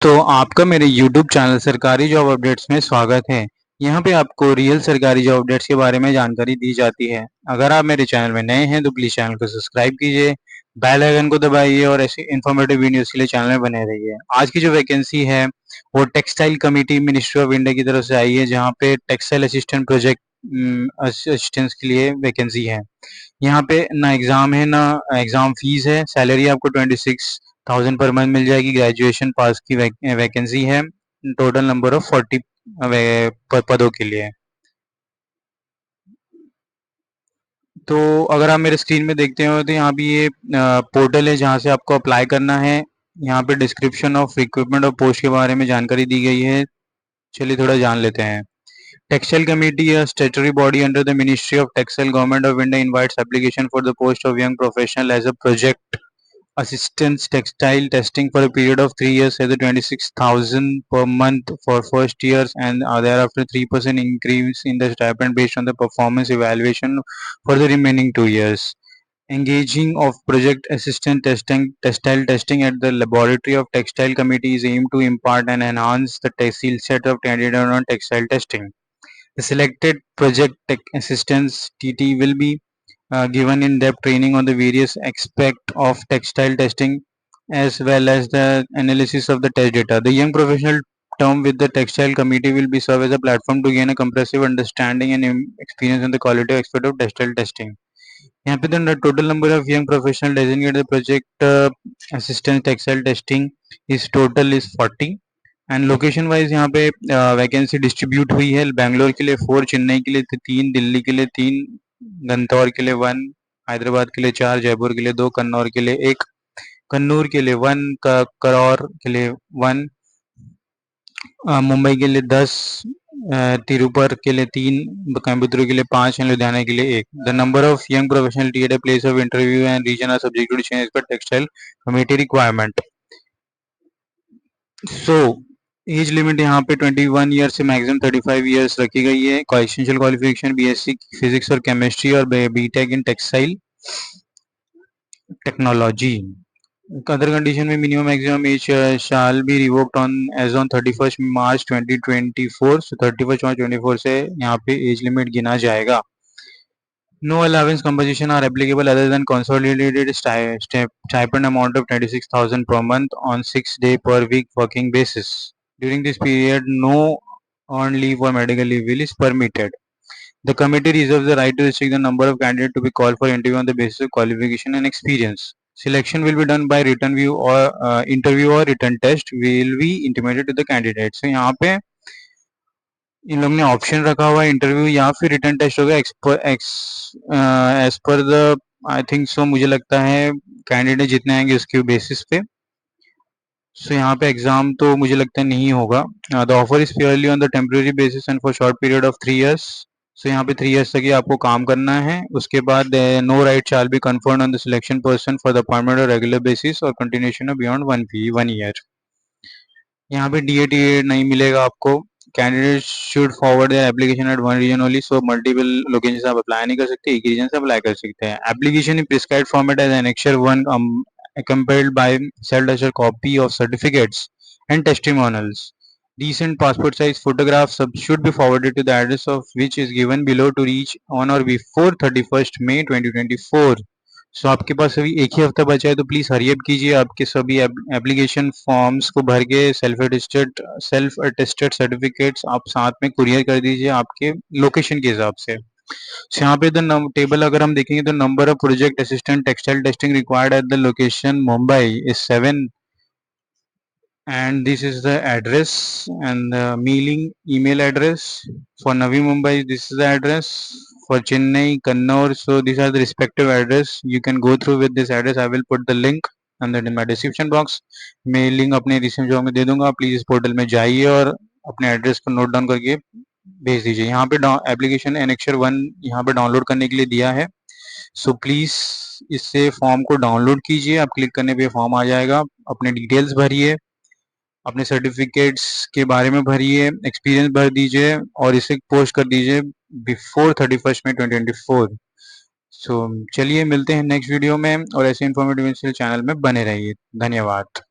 तो आपका मेरे YouTube चैनल सरकारी जॉब अपडेट्स में स्वागत है। यहाँ पे आपको रियल सरकारी जॉब अपडेट्स के बारे में जानकारी दी जाती है। अगर आप मेरे चैनल में नए हैं तो प्लीज़ चैनल को सब्सक्राइब कीजिए, बेल आइकन को दबाइए और ऐसी इन्फॉर्मेटिव वीडियोस के लिए चैनल में बने रहिए। आज की जो वैकेंसी है वो textile committee ministry of India की तरफ से आई है, जहाँ पे टेक्सटाइल असिस्टेंट प्रोजेक्ट असिस्टेंट्स के लिए वैकेंसी है। यहाँ पे ना एग्जाम है ना एग्जाम फीस है। सैलरी आपको 26,000 पर मंथ मिल जाएगी। ग्रेजुएशन पास की वैकेंसी है। टोटल नंबर ऑफ 40 पदों के लिए। तो अगर आप मेरे स्क्रीन में देखते हो तो यहाँ भी ये पोर्टल है जहाँ से आपको अप्लाई करना है। यहाँ पे डिस्क्रिप्शन ऑफ रिक्रूटमेंट और पोस्ट के बारे में जानकारी दी गई है। चलिए थोड़ा जान लेते हैं। Textile Committee, a statutory body under the Ministry of Textile, Government of India, invites application for the post of young professional as a project assistance textile testing for a period of 3 years at the 26,000 per month for first years, and thereafter 3% increase in the stipend based on the performance evaluation for the remaining 2 years. Engaging of project assistant testing textile testing at the laboratory of textile committee is aimed to impart and enhance the skill set of candidate on textile testing. The selected project tech assistants TT will be given in-depth training on the various aspects of textile testing as well as the analysis of the test data. The young professional term with the textile committee will be serve as a platform to gain a comprehensive understanding and experience in the quality aspect of textile testing. यहाँ पे the total number of young professional designated project assistant textile testing is total is 40. And location wise यहाँ पे vacancy distribute हुई है। बैंगलोर के लिए 4, चेन्नई के लिए 3, दिल्ली के लिए 3, गंतौर के लिए 1, हैदराबाद के लिए 4, जयपुर के लिए 2, कन्नौर के लिए 1, कन्नूर के लिए 1, करौर के लिए 1, मुंबई के लिए 10, तिरुपर के लिए 3, कोयम्बटूर के लिए 5 एंड लुधियाना के लिए 1। The number of young professional at a place of interview and reason are subject to change पर textile committee requirement. So age limit यहाँ पे 21 ईयर से मैक्सिमम 35 ईयर्स रखी गई है। एसेंशियल क्वालिफिकेशन बीएससी फिजिक्स और केमिस्ट्री और BTech in textile technology. Other condition में minimum maximum age shall be revoked on age on 31 March 2024। So 31 मार्च 2024 से यहाँ पे एज लिमिट गिना जाएगा। No allowance compensation are applicable other than consolidated stipend amount of 26,000 per month on 6 day per week working basis. During this period, no earned leave or medical leave is permitted. The committee reserves the right to restrict the number of candidates to be called for interview on the basis of qualification and experience. Selection will be done by written view or interview or written test will be intimated to the candidates. So यहाँ पे इन लोग ने option रखा हुआ है interview या फिर written test होगा as per the I think so. मुझे लगता है कैंडिडेट जितने आएंगे उसके बेसिस पे। सो यहाँ पे एग्जाम तो मुझे लगता है नहीं होगा। The offer is purely on the temporary basis and for short period of 3 years। सो यहाँ पे 3 years तक ही आपको काम करना है। उसके बाद no right shall be conferred on the selection person for the appointment और रेगुलर बेसिस और कंटिन्यूशन बियॉन्ड 1 year। यहाँ पे DA नहीं मिलेगा आपको। Candidate should forward their application at one region only. So multiple location से आप अप्लाई नहीं कर सकते, एक रीजन से अप्लाई कर सकते हैं। Application in prescribed format as annexure 1 accompanied by self-attested copy of certificates and testimonials. Recent passport size photographs should be forwarded to the address of which is given below to reach on or before 31st May 2024। सो आपके पास अभी एक ही हफ्ता बचा है तो please hurry up कीजिए। आपके सभी एप्लीकेशन फॉर्म्स को भर के सेल्फ अटेस्टेड सर्टिफिकेट्स आप साथ में कुरियर कर दीजिए आपके लोकेशन के हिसाब से। So, यहाँ पे द टेबल अगर हम देखेंगे तो number of project assistant textile testing required at the location Mumbai is 7 and this is the address and the mailing email address for Navi Mumbai. This is the address for Chennai, Kannur. So these are the respective address. You can go through with this address. I will put the link and then in my description box मैं link अपने description में दे दूंगा। Please इस portal में जाइए और अपने address को नोट डाउन करके भेज दीजिए। यहाँ पे एप्लीकेशन एनेक्चर 1 यहाँ पे डाउनलोड करने के लिए दिया है। सो प्लीज इससे फॉर्म को डाउनलोड कीजिए। आप क्लिक करने पे फॉर्म आ जाएगा। अपने डिटेल्स भरिए, अपने सर्टिफिकेट्स के बारे में भरिए, एक्सपीरियंस भर दीजिए और इसे पोस्ट कर दीजिए बिफोर 31 मई 2024। सो चलिए मिलते हैं नेक्स्ट वीडियो में और ऐसे इन्फॉर्मेटिव चैनल में बने रहिए। धन्यवाद।